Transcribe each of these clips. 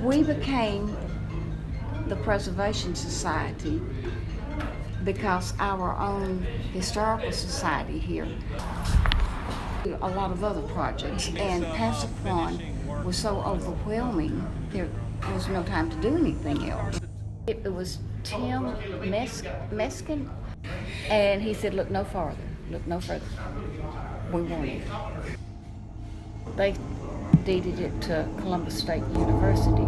We became the Preservation Society because our own historical society here, a lot of other projects, and Pasaquan was so overwhelming, there was no time to do anything else. It was Tim Meskin, and he said, look no farther, look no further. We want it. They deeded it to Columbus State University.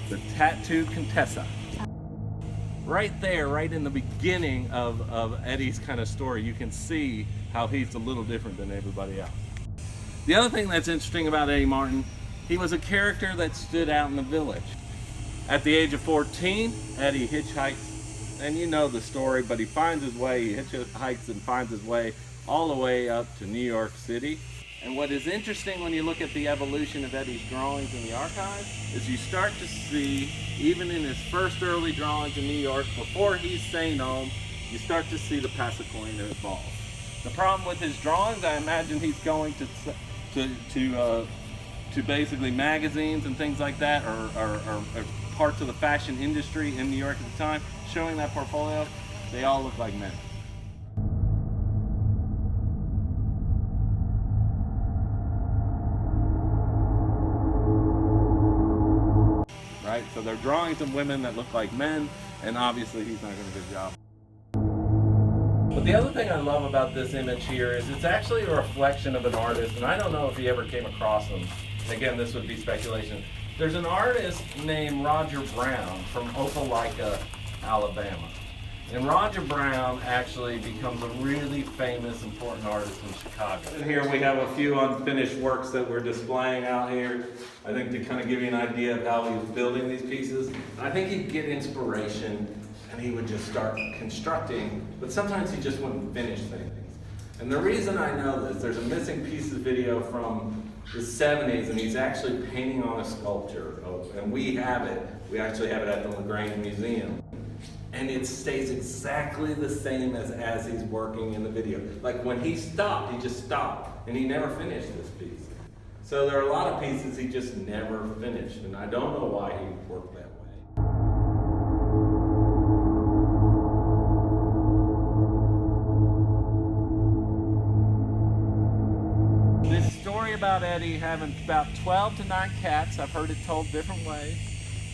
The Tattoo Contessa. Right there, right in the beginning of Eddie's kind of story, you can see how he's a little different than everybody else. The other thing that's interesting about Eddie Martin, he was a character that stood out in the village. At the age of 14, Eddie hitchhikes, and you know the story, but he finds his way, he hitchhikes and finds his way all the way up to New York City. And what is interesting when you look at the evolution of Eddie's drawings in the archives is you start to see, even in his first early drawings in New York, before he's St. Home, you start to see the Pasaquan evolve. The problem with his drawings, I imagine he's going to basically magazines and things like that, or parts of the fashion industry in New York at the time, showing that portfolio, they all look like men. Right? So they're drawings of women that look like men, and obviously he's not doing a good job. But the other thing I love about this image here is it's actually a reflection of an artist, and I don't know if he ever came across him. Again, this would be speculation. There's an artist named Roger Brown from Opelika, Alabama. And Roger Brown actually becomes a really famous, important artist in Chicago. And here we have a few unfinished works that we're displaying out here. I think to kind of give you an idea of how he was building these pieces. I think he'd get inspiration and he would just start constructing, but sometimes he just wouldn't finish things. And the reason I know this, there's a missing piece of video from the 70s, and he's actually painting on a sculpture. And we have it. We actually have it at the LaGrange Museum. And it stays exactly the same as he's working in the video. Like when he stopped, he just stopped, and he never finished this piece. So there are a lot of pieces he just never finished, and I don't know why he worked that way. This story about Eddie having about 12 to 9 cats, I've heard it told different ways.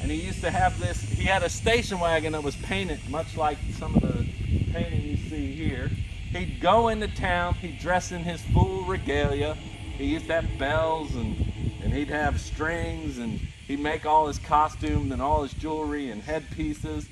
And he used to have this, he had a station wagon that was painted much like some of the painting you see here. He'd go into town, he'd dress in his full regalia. He used to have bells and he'd have strings, and he'd make all his costumes and all his jewelry and headpieces.